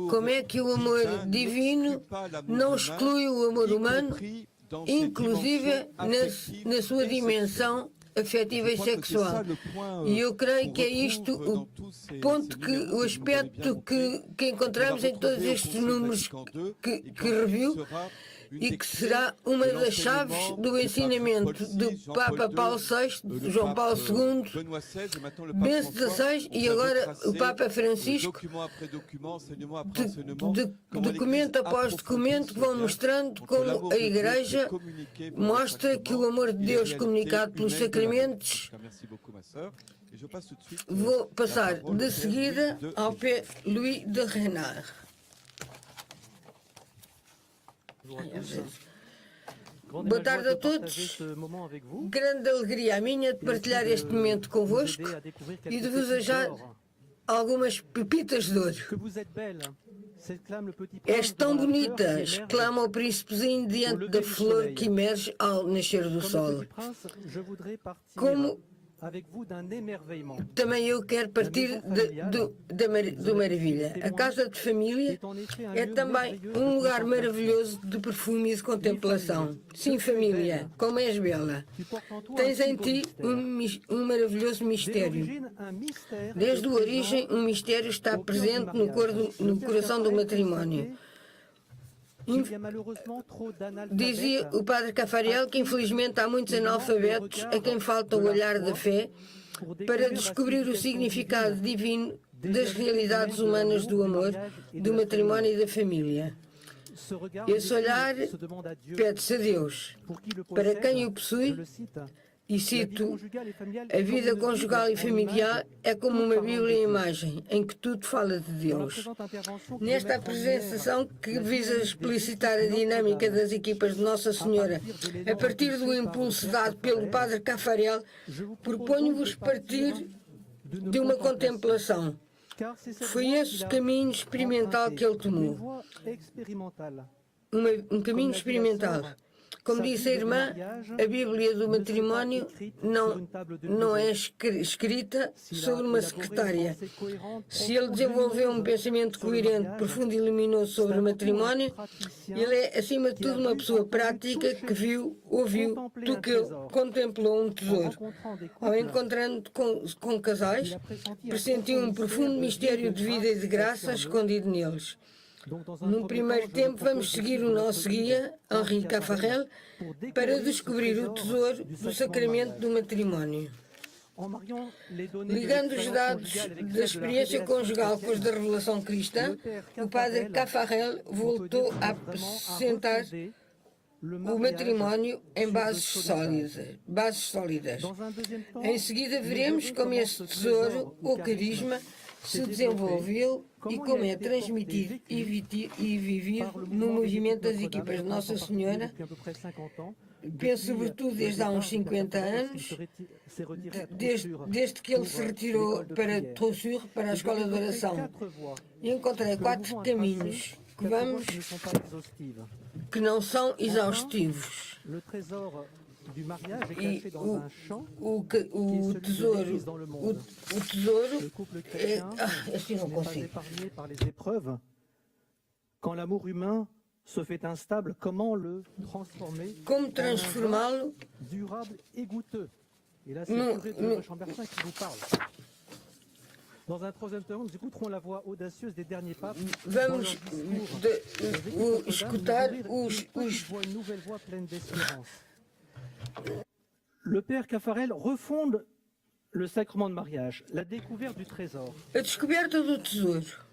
como é que o amor divino não exclui o amor humano, inclusive na sua dimensão afetiva e sexual. E eu creio que é isto o aspecto que encontramos em todos estes números que reviu e que será uma das chaves do ensinamento do Papa Paulo VI, de João Paulo II, Bento XVI e agora o Papa Francisco, documento após documento, que vão mostrando como a Igreja mostra que o amor de Deus comunicado pelos sacramentos. Vou passar de seguida ao Père Louis de Renard. Boa tarde a todos. Grande alegria a minha de partilhar este momento convosco e de vos deixar algumas pepitas de ouro. És tão bonita, exclama o príncipezinho diante da flor que emerge ao nascer do sol. Como também eu quero partir do Maravilha. A casa de família é também um lugar maravilhoso de perfume e de contemplação. Sim, família, como és bela. Tens em ti um maravilhoso mistério. Desde a origem, um mistério está presente no coração do matrimónio. Dizia o padre Caffarel que infelizmente há muitos analfabetos a quem falta o olhar da fé para descobrir o significado divino das realidades humanas do amor, do matrimónio e da família. Esse olhar pede-se a Deus, para quem o possui, e cito, a vida conjugal e familiar é como uma Bíblia em imagem, em que tudo fala de Deus. Nesta apresentação que visa explicitar a dinâmica das equipas de Nossa Senhora, a partir do impulso dado pelo Padre Caffarel, proponho-vos partir de uma contemplação. Foi esse o caminho experimental que ele tomou. Um caminho experimental. Como disse a irmã, a Bíblia do matrimónio não é escrita sobre uma secretária. Se ele desenvolveu um pensamento coerente, profundo e luminoso sobre o matrimónio, ele é, acima de tudo, uma pessoa prática que viu, ouviu, tocou, contemplou um tesouro. Ao encontrando com casais, pressentiu um profundo mistério de vida e de graça escondido neles. Num primeiro tempo, vamos seguir o nosso guia, Henri Caffarel, para descobrir o tesouro do sacramento do matrimónio. Ligando os dados da experiência conjugal com os da revelação cristã, o padre Caffarel voltou a apresentar o matrimónio em bases sólidas. Em seguida, veremos como esse tesouro, ou carisma, se desenvolveu e como é transmitido e vivido no movimento das equipas de Nossa Senhora, penso sobretudo desde há uns 50 anos, desde que ele se retirou para Trossur, para a escola de oração. E encontrei 4 caminhos que não são exaustivos. E o tesouro é... assim não consigo. Como transformá-lo Vamos escutar Le père Caffarel refonde le sacrement de mariage, la découverte du trésor. A descoberta do tesouro.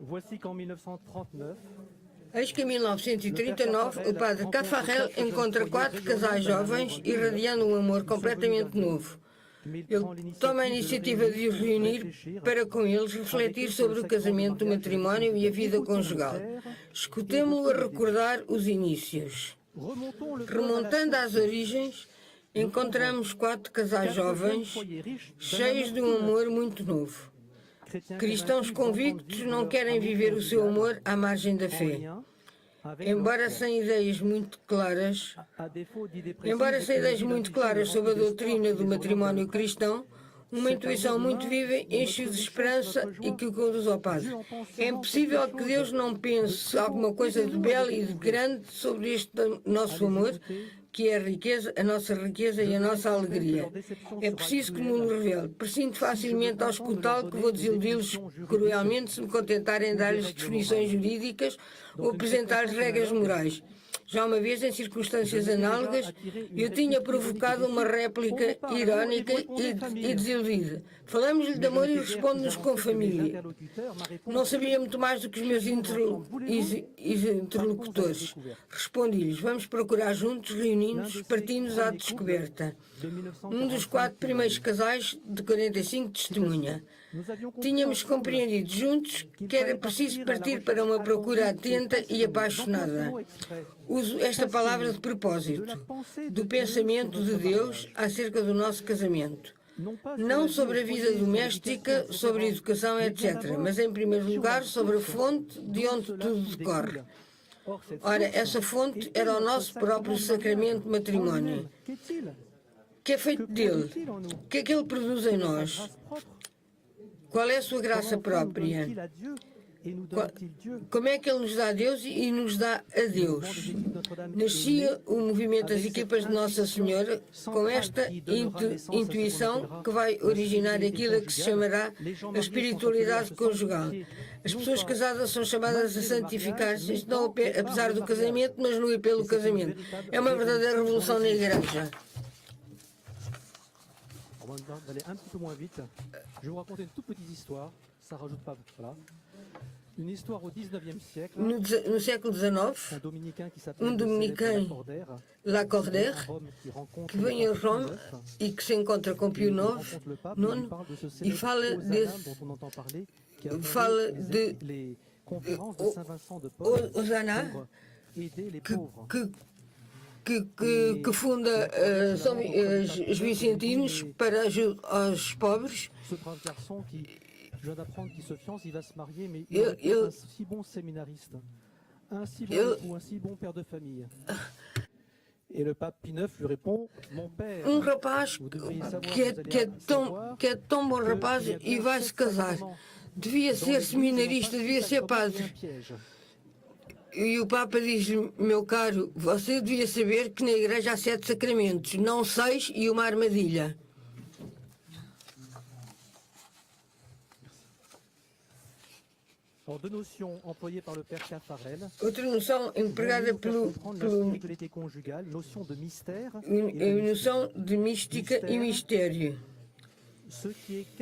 Voici qu'en 1939, Eis que em 1939 o padre Caffarel encontra 4 casais jovens irradiando um amor completamente novo. Ele toma a iniciativa de os reunir para com eles refletir sobre o casamento, o matrimónio e a vida conjugal. Escutemo-lo a recordar os inícios. Remontando às origens, encontramos 4 casais jovens cheios de um amor muito novo. Cristãos convictos não querem viver o seu amor à margem da fé. Embora sem ideias muito claras sobre a doutrina do matrimónio cristão, Uma intuição muito viva enche-o de esperança e que o conduz ao Padre. É impossível que Deus não pense alguma coisa de belo e de grande sobre este nosso amor, que é a riqueza, a nossa riqueza e a nossa alegria. É preciso que me revele. Presinto facilmente ao escutá-lo que vou desiludi-los cruelmente se me contentarem de dar-lhes definições jurídicas ou apresentar-lhes regras morais. Já uma vez, em circunstâncias análogas, eu tinha provocado uma réplica irónica e desiludida. Falamos-lhe de amor e responde-nos com família. Não sabia muito mais do que os meus interlocutores. Respondi-lhes, vamos procurar juntos, reunindo-nos, partindo-nos à descoberta. Um dos 4 primeiros casais de 45 testemunha. Tínhamos compreendido juntos que era preciso partir para uma procura atenta e apaixonada. Uso esta palavra de propósito, do pensamento de Deus acerca do nosso casamento. Não sobre a vida doméstica, sobre a educação, etc., mas em primeiro lugar sobre a fonte de onde tudo decorre. Ora, essa fonte era o nosso próprio sacramento de matrimónio, que é feito dele. O que é que ele produz em nós? Qual é a sua graça própria? Como é que ele nos dá a Deus e nos dá a Deus? Nascia o movimento das equipas de Nossa Senhora com esta intuição que vai originar aquilo que se chamará a espiritualidade conjugal. As pessoas casadas são chamadas a santificar-se, não apesar do casamento, mas no e pelo casamento. É uma verdadeira revolução na Igreja. D'aller un petit peu moins vite, je vais vous raconter une toute petite histoire, ça rajoute pas, voilà. Une histoire au 19e siècle. No século XIX, um dominican, Lacordaire, que vem a Roma e que se encontra com Pio IX e fala de Osana, que funda os vicentinos para aos pobres. Je viens d'apprendre qu'il se fiance, il va se marier, mais il est un si bon séminariste, un si bon ou un si bon père de famille. Et le pape Pie IX lui répond, mon père, rapaz que é tão bom rapaz e vai se casar. Devia ser seminarista, devia ser padre. E o Papa diz-lhe, meu caro, você devia saber que na Igreja há 7 sacramentos, não 6 e uma armadilha. Outra noção empregada pelo noção de mística e mistério.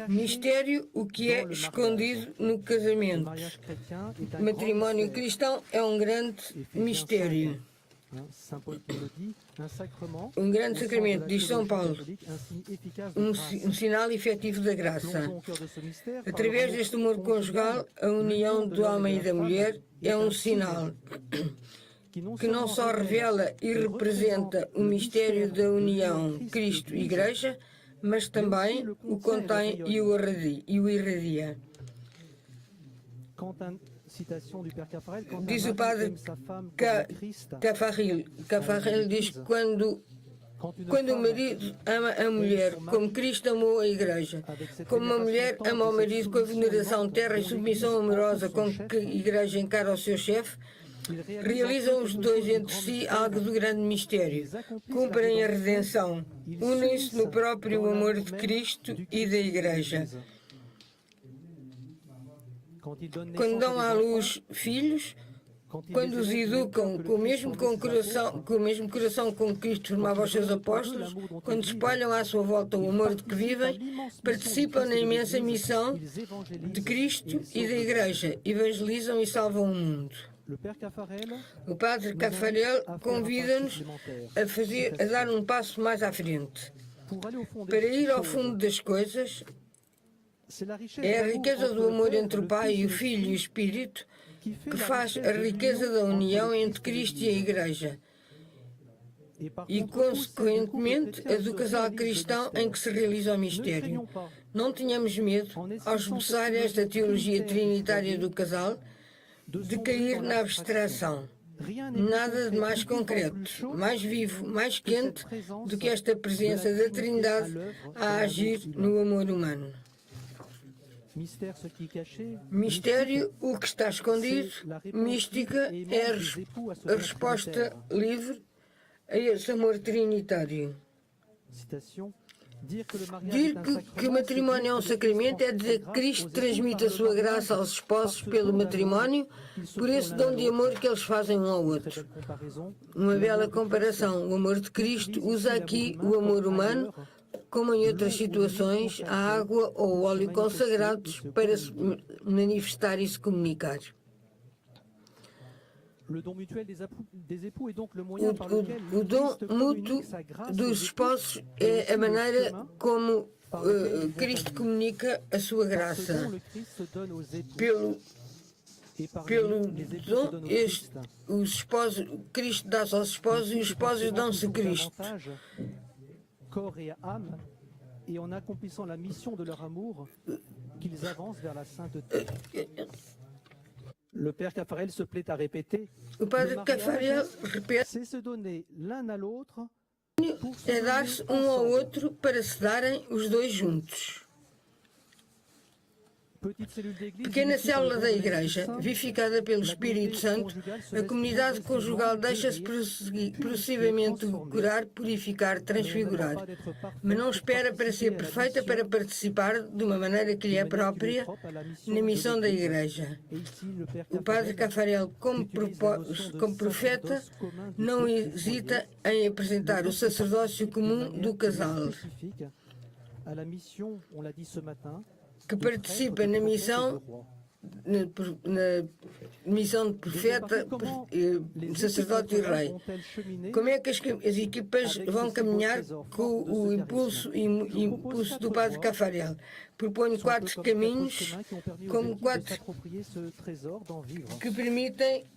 Mistério, o que é escondido no casamento. O matrimónio cristão é um grande mistério. Um grande sacramento, diz São Paulo, um sinal efetivo da graça. Através deste amor conjugal, a união do homem e da mulher é um sinal que não só revela e representa o mistério da união Cristo-Igreja, mas também o contém e o irradia. Diz o padre Caffarel diz que quando o marido ama a mulher como Cristo amou a Igreja, como a mulher ama o marido com a veneração terra e submissão amorosa com que a Igreja encara o seu chefe, realizam os dois entre si algo de grande mistério, cumprem a redenção, unem-se no próprio amor de Cristo e da Igreja. Quando dão à luz filhos, quando os educam com o mesmo coração com que Cristo formava os seus apóstolos, quando espalham à sua volta o amor de que vivem, participam na imensa missão de Cristo e da Igreja, evangelizam e salvam o mundo. O padre Caffarel convida-nos a dar um passo mais à frente. Para ir ao fundo das coisas, é a riqueza do amor entre o Pai e o Filho e o Espírito que faz a riqueza da união entre Cristo e a Igreja e, consequentemente, a do casal cristão em que se realiza o mistério. Não tenhamos medo, ao esboçar esta teologia trinitária do casal, de cair na abstração. Nada de mais concreto, mais vivo, mais quente do que esta presença da Trindade a agir no amor humano. Mistério, o que está escondido. Mística é a resposta livre a esse amor trinitário. Dizer que o matrimónio é um sacramento é dizer que Cristo transmite a sua graça aos esposos pelo matrimónio, por esse dom de amor que eles fazem um ao outro. Uma bela comparação. O amor de Cristo usa aqui o amor humano, como em outras situações, a água ou o óleo consagrados para se manifestar e se comunicar. O dom mútuo dos esposos é a maneira como Cristo comunica a sua graça. Pelo dom, Cristo dá-se aos esposos e os esposos dão-se a Cristo. Corps et âme, et en accomplissant la mission de leur amour, qu'ils avancent vers la sainteté. Le père Caffarel se plaît à répéter. O padre Caffarel repete: c'est se donner l'un à l'autre, é dar-se um ao outro para se darem os dois juntos. Pequena célula da Igreja, vivificada pelo Espírito Santo, a comunidade conjugal deixa-se progressivamente curar, purificar, transfigurar, mas não espera para ser perfeita para participar de uma maneira que lhe é própria na missão da Igreja. O padre Caffarel, como profeta, não hesita em apresentar o sacerdócio comum do casal, que participa na missão de profeta, sacerdote e rei. Como é que as equipas vão caminhar com o impulso do padre Caffarel? Propõe 4 caminhos, como 4 que permitem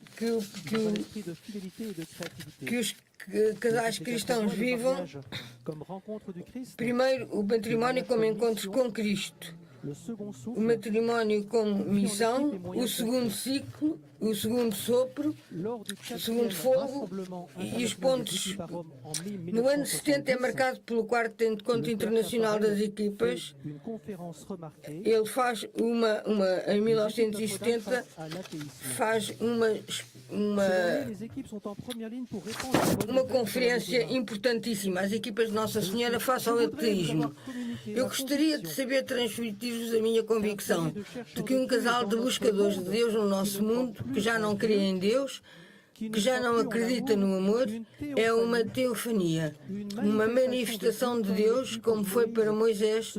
que os casais cristãos vivam. Primeiro, o matrimónio como encontro com Cristo. O matrimónio como missão, o segundo ciclo, o segundo sopro, o segundo fogo e os pontos. No ano 70 é marcado pelo 4º Encontro Internacional das Equipas. Ele faz em 1970, faz uma conferência importantíssima. As equipas de Nossa Senhora face ao ateísmo. Eu gostaria de saber transmitir-vos a minha convicção de que um casal de buscadores de Deus no nosso mundo, que já não crê em Deus, que já não acredita no amor, é uma teofania, uma manifestação de Deus, como foi para Moisés,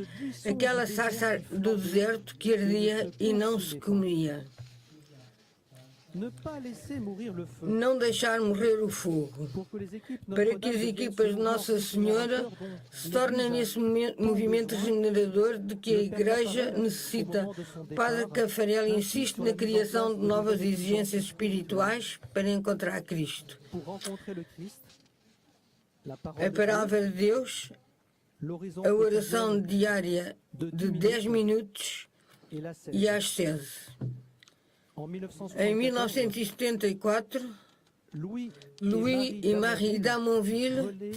aquela sarça do deserto que ardia e não se comia. Não deixar morrer o fogo, para que as equipas de Nossa Senhora se tornem nesse movimento regenerador de que a Igreja necessita. Padre Caffarel insiste na criação de novas exigências espirituais para encontrar Cristo. A palavra de Deus, a oração diária de 10 minutos e a ascese. Em 1974, Louis e Marie d'Amonville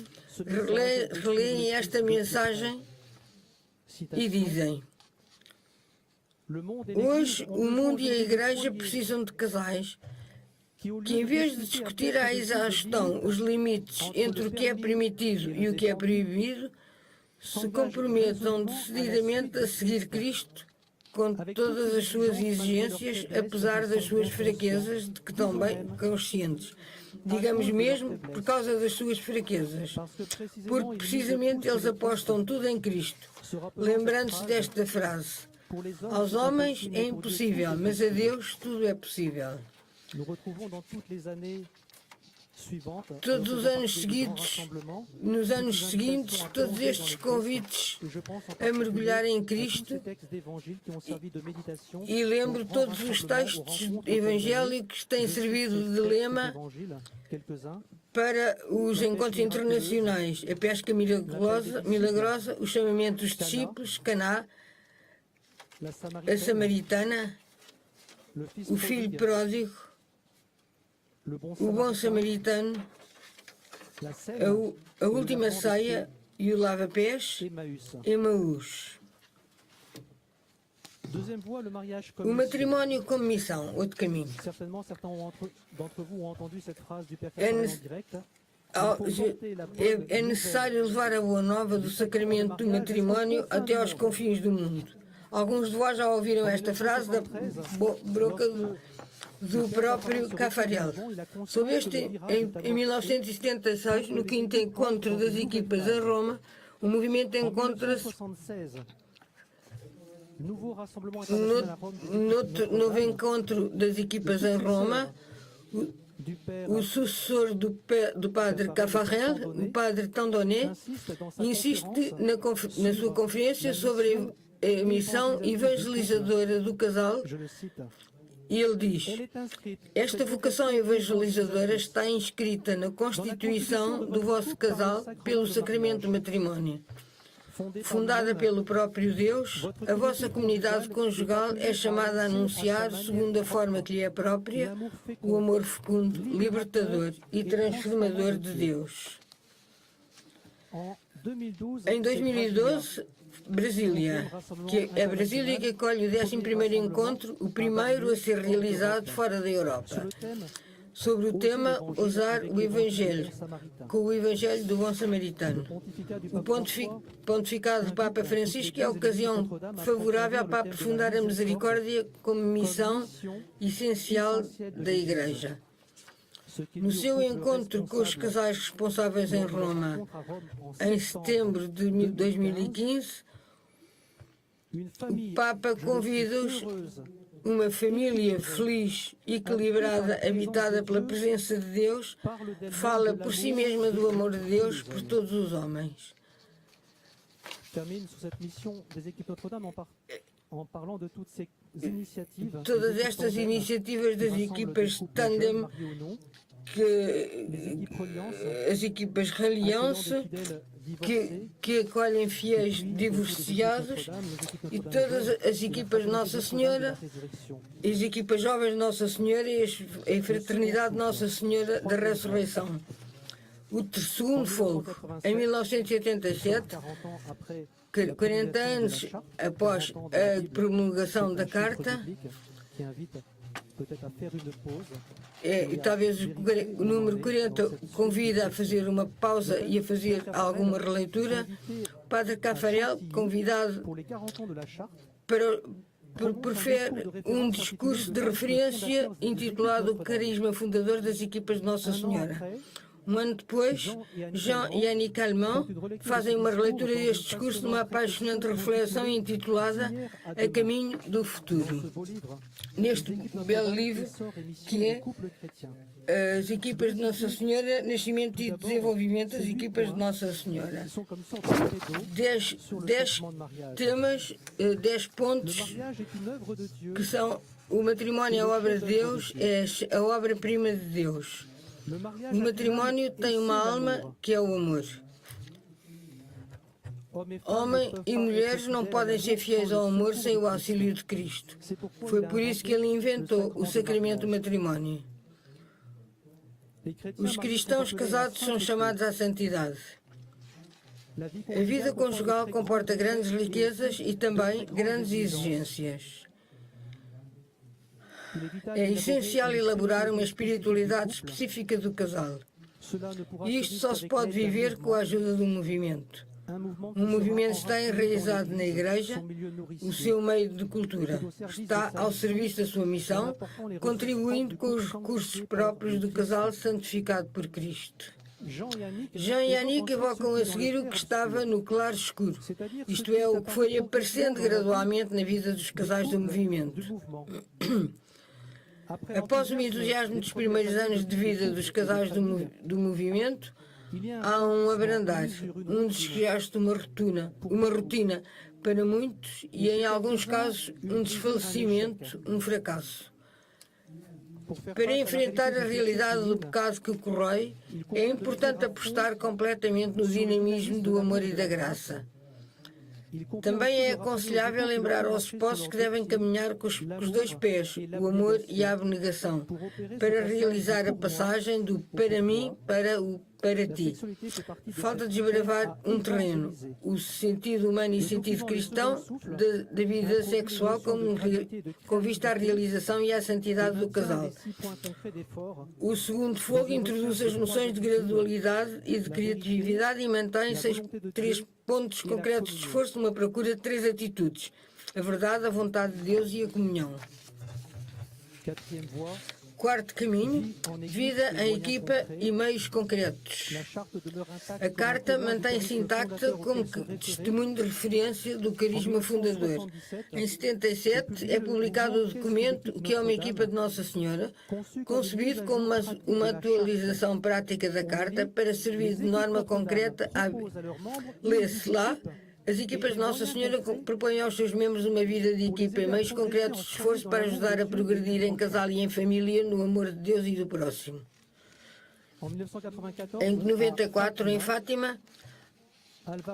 releem esta mensagem e dizem: hoje o mundo e a Igreja precisam de casais que, em vez de discutir à exaustão os limites entre o que é permitido e o que é proibido, se comprometam decididamente a seguir Cristo com todas as suas exigências, apesar das suas fraquezas, de que estão bem conscientes. Digamos mesmo, por causa das suas fraquezas. Porque precisamente eles apostam tudo em Cristo. Lembrando-se desta frase: aos homens é impossível, mas a Deus tudo é possível. Todos os anos seguidos, nos anos seguintes, todos estes convites a mergulhar em Cristo, e lembro todos os textos evangélicos que têm servido de lema para os encontros internacionais: a pesca milagrosa, o chamamento dos discípulos, Caná, a Samaritana, o filho pródigo, o bom samaritano, a última ceia e o lava-pés, Emaús. O matrimónio como missão, outro caminho. É necessário levar a boa nova do sacramento do matrimónio até aos confins do mundo. Alguns de vós já ouviram esta frase da boca do próprio Caffarel. Sobre este, em 1976, no 5º encontro das equipas em Roma, o movimento encontra-se no novo encontro das equipas em Roma. O sucessor do padre Caffarel, o padre Tandonnet, insiste na sua conferência sobre a missão evangelizadora do casal. E ele diz: esta vocação evangelizadora está inscrita na constituição do vosso casal pelo sacramento do matrimónio. Fundada pelo próprio Deus, a vossa comunidade conjugal é chamada a anunciar, segundo a forma que lhe é própria, o amor fecundo, libertador e transformador de Deus. Em 2012, Brasília, que é a Brasília que acolhe o 11º encontro, o primeiro a ser realizado fora da Europa, sobre o tema Usar o Evangelho, com o Evangelho do Bom Samaritano. O pontificado do Papa Francisco é a ocasião favorável para aprofundar a misericórdia como missão essencial da Igreja. No seu encontro com os casais responsáveis em Roma, em setembro de 2015, o Papa convida-os, uma família feliz, equilibrada, habitada pela presença de Deus, fala por si mesma do amor de Deus por todos os homens. Todas estas iniciativas das equipas Tandem, as equipas Reliance, que acolhem fiéis divorciados, e todas as equipas Nossa Senhora, as equipas jovens de Nossa Senhora e a Fraternidade Nossa Senhora da Ressurreição. O segundo fogo, em 1987, 40 anos após a promulgação da Carta, e talvez o número 40 convida a fazer uma pausa e a fazer alguma releitura. O padre Caffarel, convidado profere um discurso de referência intitulado O Carisma Fundador das Equipas de Nossa Senhora. Um ano depois, Jean e Annie Calment fazem uma releitura deste discurso numa apaixonante reflexão intitulada A Caminho do Futuro. Neste belo livro, que é As Equipas de Nossa Senhora, Nascimento e Desenvolvimento das Equipas de Nossa Senhora. 10 temas, 10 pontos, que são: o matrimónio é a obra de Deus, é a obra-prima de Deus. O matrimónio tem uma alma que é o amor. Homem e mulheres não podem ser fiéis ao amor sem o auxílio de Cristo. Foi por isso que ele inventou o sacramento do matrimónio. Os cristãos casados são chamados à santidade. A vida conjugal comporta grandes riquezas e também grandes exigências. É essencial elaborar uma espiritualidade específica do casal. E isto só se pode viver com a ajuda do movimento. Um movimento está enraizado na Igreja, o seu meio de cultura. Está ao serviço da sua missão, contribuindo com os recursos próprios do casal santificado por Cristo. Jean e Annie evocam a seguir o que estava no claro escuro, isto é, o que foi aparecendo gradualmente na vida dos casais do movimento. Após o entusiasmo dos primeiros anos de vida dos casais do movimento, há um abrandar, um desgaste, uma rotina para muitos e, em alguns casos, um desfalecimento, um fracasso. Para enfrentar a realidade do pecado que corrói, é importante apostar completamente no dinamismo do amor e da graça. Também é aconselhável lembrar aos esposos que devem caminhar com os dois pés, o amor e a abnegação, para realizar a passagem do para mim para o para ti. Falta desbravar um terreno, o sentido humano e sentido cristão da vida sexual com vista à realização e à santidade do casal. O segundo fogo introduz as noções de gradualidade e de criatividade e mantém três pontos concretos de esforço numa procura de três atitudes: a verdade, a vontade de Deus e a comunhão. Quarto caminho, vida em equipa e meios concretos. A Carta mantém-se intacta como testemunho de referência do carisma fundador. Em 77 é publicado o documento O que é uma equipa de Nossa Senhora, concebido como uma atualização prática da Carta para servir de norma concreta. Lê-se lá: as equipas de Nossa Senhora propõem aos seus membros uma vida de equipa e meios concretos de esforço para ajudar a progredir em casal e em família no amor de Deus e do próximo. Em 94, em Fátima,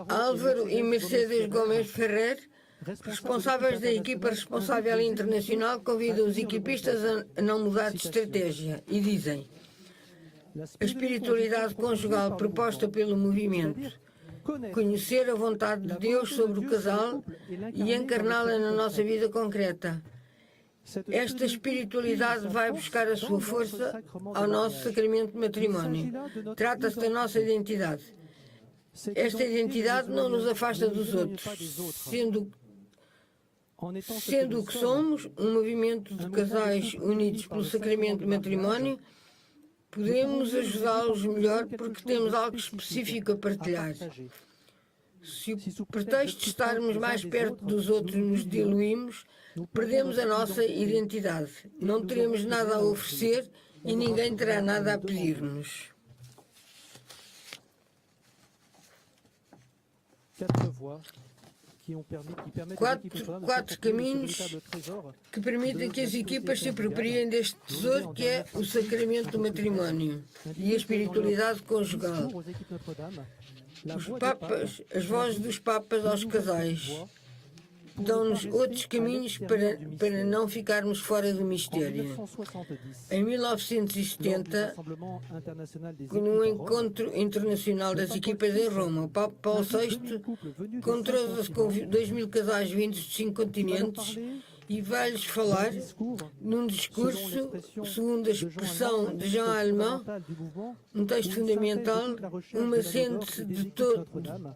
Álvaro e Mercedes Gomes Ferrer, responsáveis da equipa responsável internacional, convidam os equipistas a não mudar de estratégia e dizem: a espiritualidade conjugal proposta pelo movimento, conhecer a vontade de Deus sobre o casal e encarná-la na nossa vida concreta. Esta espiritualidade vai buscar a sua força ao nosso sacramento de matrimónio. Trata-se da nossa identidade. Esta identidade não nos afasta dos outros, sendo o que somos, um movimento de casais unidos pelo sacramento de matrimónio. Podemos ajudá-los melhor porque temos algo específico a partilhar. Se o pretexto de estarmos mais perto dos outros nos diluímos, perdemos a nossa identidade. Não teremos nada a oferecer e ninguém terá nada a pedir-nos. Quatro caminhos que permitem que as equipas se apropriem deste tesouro que é o sacramento do matrimónio e a espiritualidade conjugal. As vozes dos papas aos casais dão-nos outros caminhos para não ficarmos fora do mistério. Em 1970, num encontro internacional das equipas em Roma, o Papa Paulo VI encontrou-se com 2.000 casais vindos de 5 continentes e vai-lhes falar, num discurso, segundo a expressão de Jean Allemand, um texto fundamental, uma síntese de todo.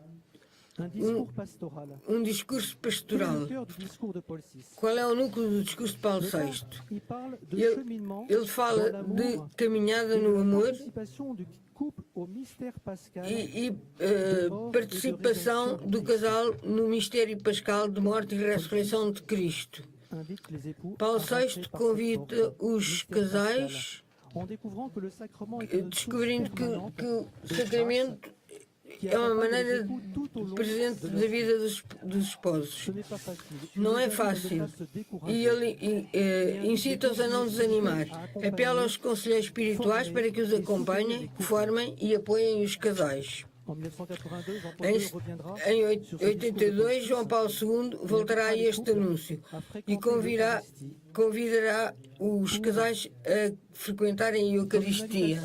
Um discurso pastoral. Qual é o núcleo do discurso de Paulo VI? Ele fala de caminhada no amor e participação do casal no mistério pascal de morte e ressurreição de Cristo. Paulo VI convida os casais, descobrindo que o sacramento é uma maneira presente da vida dos esposos. Não é fácil. E ele incita-os a não desanimar. Apela aos conselheiros espirituais para que os acompanhem, formem e apoiem os casais. Em 82, João Paulo II voltará a este anúncio e convidará os casais a frequentarem a Eucaristia.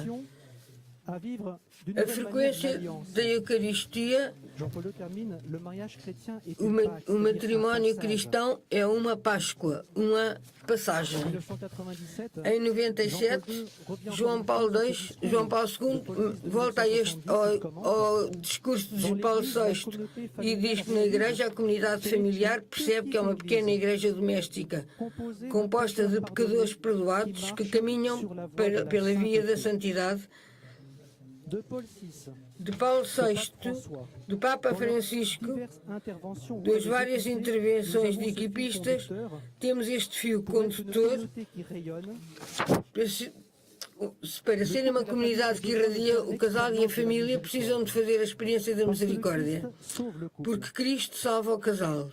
A frequência da Eucaristia, o matrimónio cristão é uma Páscoa, uma passagem. Em 97, João Paulo II volta ao discurso de Paulo VI e diz que na igreja a comunidade familiar percebe que é uma pequena igreja doméstica, composta de pecadores perdoados que caminham pela via da santidade. De Paulo VI, do Papa Francisco, das várias intervenções de equipistas, temos este fio condutor para serem uma comunidade que irradia o casal e a família, precisam de fazer a experiência da misericórdia, porque Cristo salva o casal.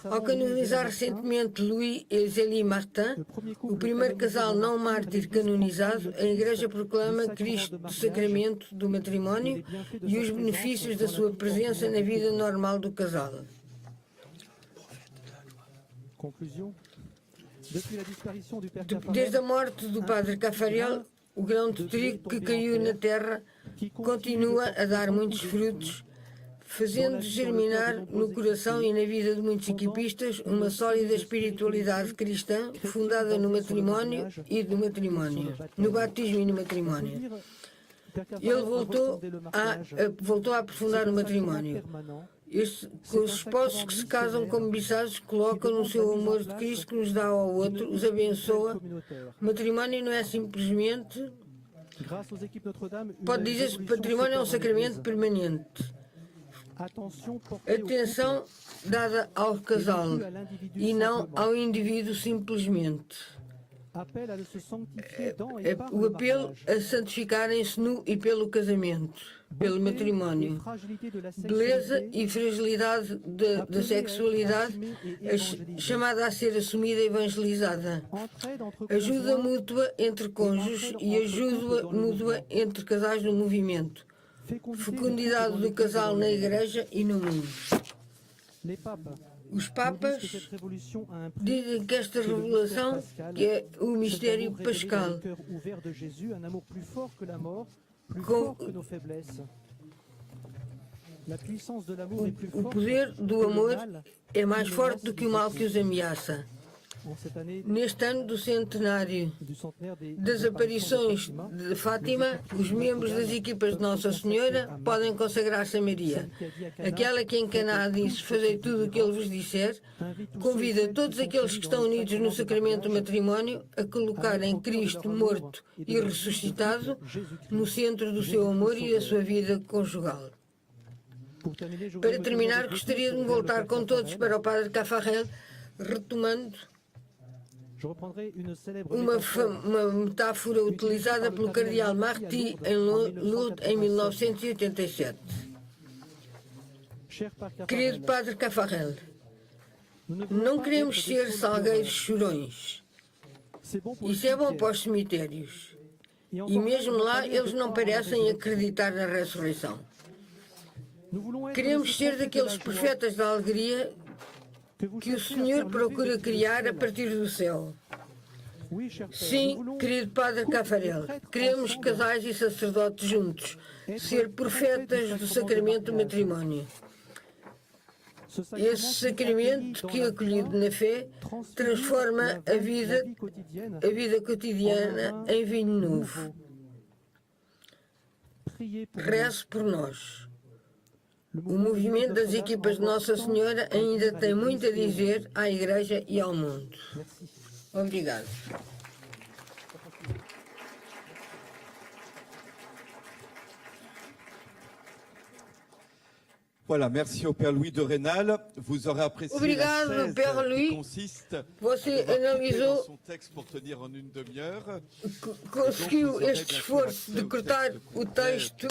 Ao canonizar recentemente Louis e Zélie Martin, o primeiro casal não mártir canonizado, a Igreja proclama Cristo do sacramento do matrimónio e os benefícios da sua presença na vida normal do casal. Desde a morte do padre Caffarel, o grão de trigo que caiu na terra continua a dar muitos frutos, fazendo germinar no coração e na vida de muitos equipistas uma sólida espiritualidade cristã fundada no matrimónio e no matrimónio, no batismo e no matrimónio. Ele voltou a aprofundar o matrimónio. Os esposos que se casam como bissados colocam no seu amor de Cristo que nos dá ao outro, os abençoa. O matrimónio não é simplesmente... Pode dizer-se que o matrimónio é um sacramento permanente. Atenção dada ao casal e não ao indivíduo simplesmente. O apelo a santificarem-se no e pelo casamento, pelo matrimónio. Beleza e fragilidade da sexualidade chamada a ser assumida e evangelizada. Ajuda mútua entre cônjuges e ajuda mútua entre casais no movimento. Fecundidade do casal na Igreja e no mundo. Os Papas dizem que esta revelação que é o mistério pascal. O poder do amor é mais forte do que o mal que os ameaça. Neste ano do centenário das aparições de Fátima, os membros das equipas de Nossa Senhora podem consagrar-se a Maria. Aquela que em Caná disse: fazei tudo o que ele vos disser, convida todos aqueles que estão unidos no sacramento do matrimónio a colocarem Cristo morto e ressuscitado no centro do seu amor e da sua vida conjugal. Para terminar, gostaria de me voltar com todos para o padre Caffarel, retomando uma metáfora utilizada pelo cardeal Marty em Lourdes em 1987. Querido padre Caffarel, não queremos ser salgueiros chorões. Isso é bom para os cemitérios. E mesmo lá eles não parecem acreditar na ressurreição. Queremos ser daqueles profetas da alegria que o Senhor procura criar a partir do céu. Sim, querido padre Caffarel, queremos casais e sacerdotes juntos, ser profetas do sacramento do matrimónio. Esse sacramento que, acolhido na fé, transforma a vida cotidiana em vinho novo. Reze por nós. O movimento das equipas de Nossa Senhora ainda tem muito a dizer à Igreja e ao mundo. Obrigado. Voilà, merci au Père Louis de Rênal. Vous aurez apprécié Obrigado, la thèse Père Louis. qui consiste Você à analisou, son texte pour tenir en une demi-heure. conseguiu este esforço de cortar o texto